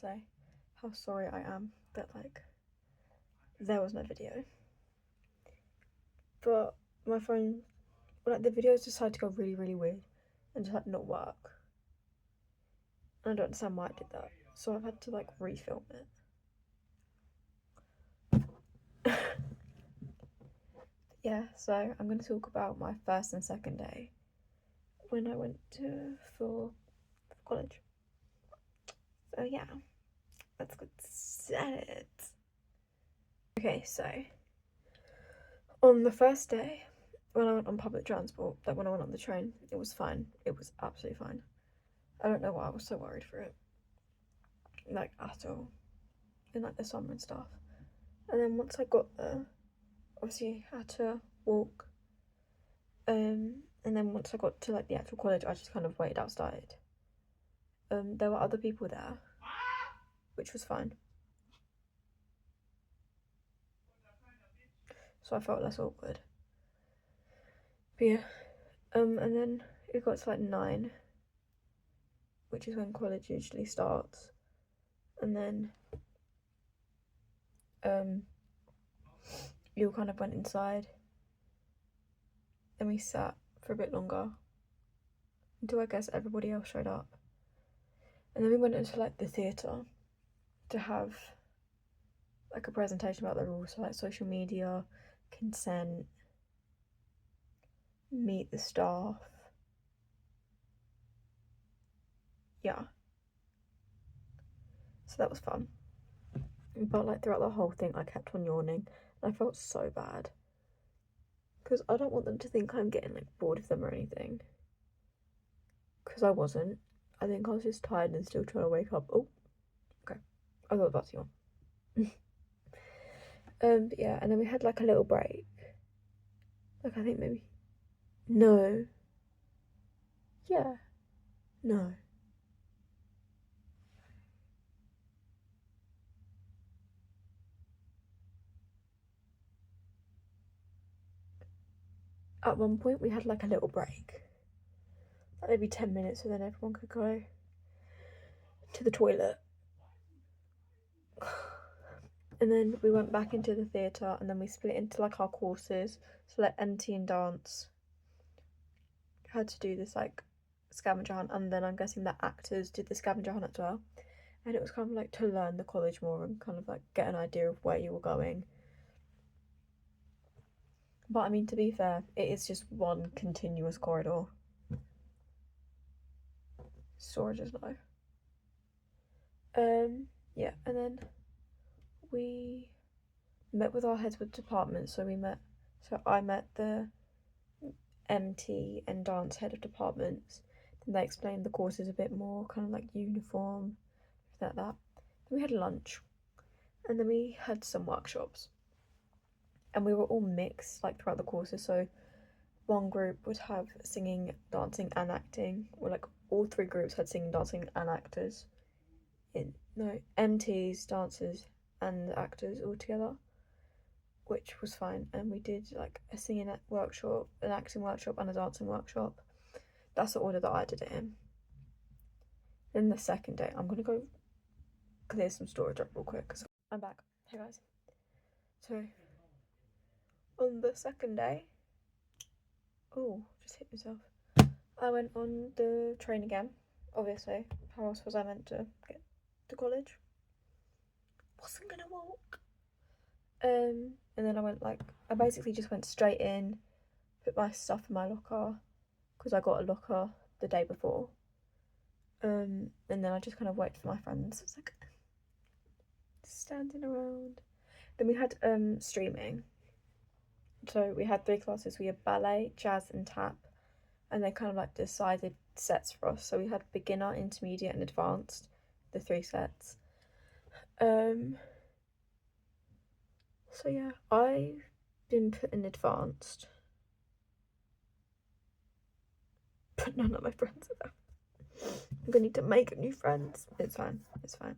say how sorry I am that like there was no video. But my phone, like the videos decided to go really, really weird and just like not work. And I don't understand why it did that. So I've had to like refilm it. Yeah, so I'm going to talk about my first and second day when I went for college. So yeah, let's get started. Okay, so on the first day, when I went on public transport, like when I went on the train, it was fine. It was absolutely fine. I don't know why I was so worried for it, like at all, in like the summer and stuff. And then once I got there, obviously I had to walk. And then once I got to like the actual college, I just kind of waited outside. There were other people there, which was fine. So I felt less awkward. But yeah, and then it got to like 9, which is when college usually starts. And then you kind of went inside. Then we sat for a bit longer until I guess everybody else showed up. And then we went into like the theatre to have like a presentation about the rules, so like social media, consent, meet the staff. Yeah. So that was fun. But like throughout the whole thing I kept on yawning and I felt so bad. Because I don't want them to think I'm getting like bored of them or anything. Because I wasn't. I think I was just tired and still trying to wake up. Oh, okay. I thought that's yawn. But yeah, and then we had like a little break. Like I think maybe. No. Yeah. No. At one point we had like a little break. Like maybe 10 minutes so then everyone could go to the toilet. And then we went back into the theatre and then we split into like our courses. So like MT and dance had to do this like scavenger hunt, and then I'm guessing that actors did the scavenger hunt as well. And it was kind of like to learn the college more and kind of like get an idea of where you were going. But I mean, to be fair, it is just one continuous corridor. Storage is low. Yeah, and then we met with our heads of departments. So I met the MT and dance head of departments. Then they explained the courses a bit more, kind of like uniform, like that. Then we had lunch, and then we had some workshops. And we were all mixed like throughout the courses. So one group would have singing, dancing, and acting, or like all 3 groups had singing, dancing, and actors. MTs, dancers, and actors all together, which was fine. And we did like a singing workshop, an acting workshop, and a dancing workshop. That's the order that I did it in. Then the second day, I'm gonna go clear some storage up real quick. So I'm back. Hey guys. So on the second day, oh, just hit myself. I went on the train again. Obviously, how else was I meant to get to college? Wasn't gonna walk. And then I basically just went straight in, put my stuff in my locker, because I got a locker the day before. And then I just kind of waited for my friends. It was like standing around. Then we had streaming. So we had 3 classes. We had ballet, jazz, and tap, and they kind of like decided sets for us. So we had beginner, intermediate, and advanced, the 3 sets. So yeah, I've been put in advanced, but none of my friends are there. I'm gonna need to make new friends. It's fine. It's fine.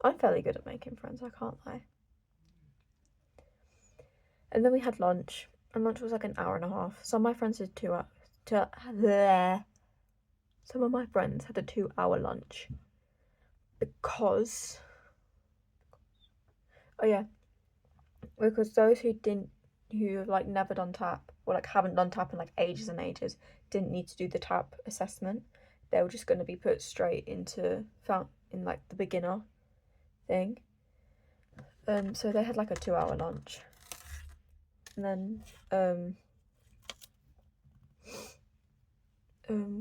I'm fairly good at making friends, I can't lie. And then we had lunch, and lunch was like an hour and a half. Some of my friends did 2 hours. Some of my friends had a 2-hour lunch. because those who have like never done tap or like haven't done tap in like ages and ages didn't need to do the tap assessment. They were just going to be put straight into in like the beginner thing. So they had like a 2-hour lunch, and then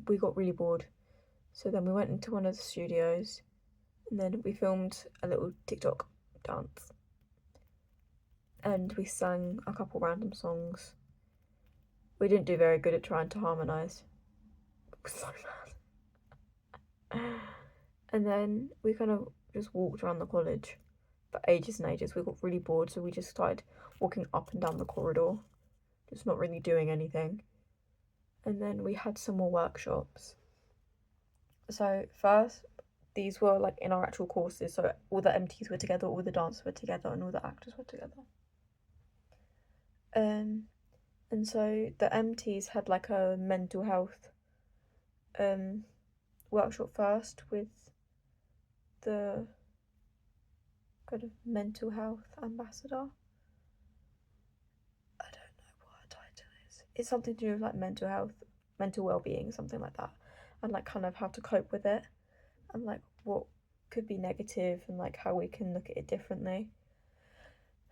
we got really bored, so then we went into one of the studios, and then we filmed a little TikTok dance, and we sang a couple random songs. We didn't do very good at trying to harmonise. It was so bad. And then we kind of just walked around the college for ages and ages. We got really bored, so we just started walking up and down the corridor, just not really doing anything. And then we had some more workshops. So first, these were like in our actual courses, so all the MTs were together, all the dancers were together, and all the actors were together. And so the MTs had like a mental health workshop first with the kind of mental health ambassador. I don't know what her title is. It's something to do with like mental health, mental well-being, something like that, and like kind of how to cope with it, and like what could be negative, and like how we can look at it differently.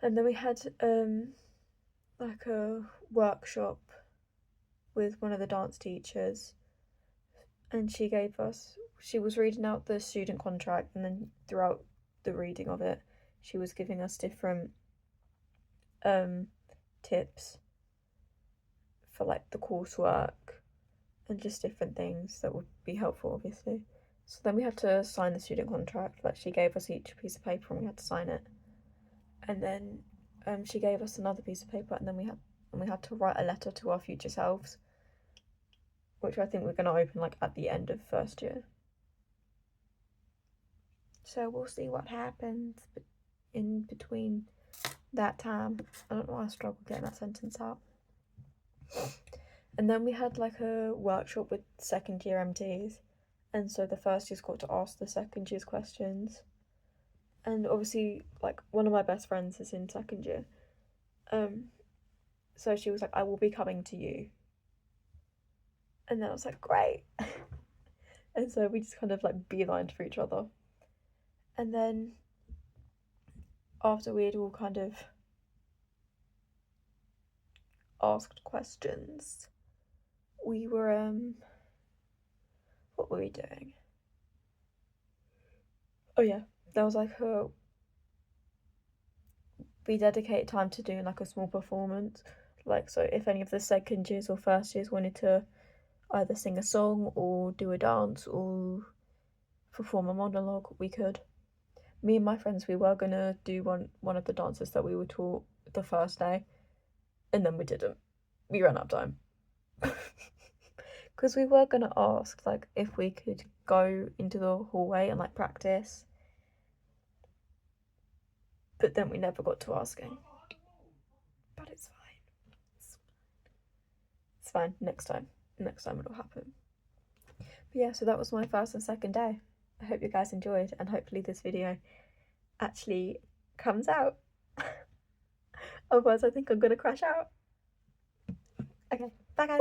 And then we had like a workshop with one of the dance teachers, and she was reading out the student contract, and then throughout the reading of it she was giving us different tips for like the coursework and just different things that would be helpful, obviously. So then we had to sign the student contract. Like, she gave us each piece of paper and we had to sign it, and then she gave us another piece of paper, and then we had to write a letter to our future selves, which I think we're going to open like at the end of first year. So we'll see what happens in between that time. I don't know why I struggle getting that sentence out. And then we had like a workshop with second year MTs, and so the first years got to ask the second year's questions. And obviously, like, one of my best friends is in second year, so she was like, I will be coming to you. And then I was like, great. And so we just kind of like beelined for each other. And then after we had all kind of asked questions, we were what were we doing? Oh yeah, there was like we dedicated time to doing like a small performance. Like, so if any of the second years or first years wanted to either sing a song or do a dance or perform a monologue, we could. Me and my friends, we were gonna do one of the dances that we were taught the first day, and then we didn't. We ran out of time. Because we were gonna ask like if we could go into the hallway and like practice, but then we never got to asking. But it's fine. It's fine. Next time it'll happen. But yeah, so that was my first and second day. I hope you guys enjoyed, and hopefully this video actually comes out. Otherwise I think I'm gonna crash out. Okay, bye guys.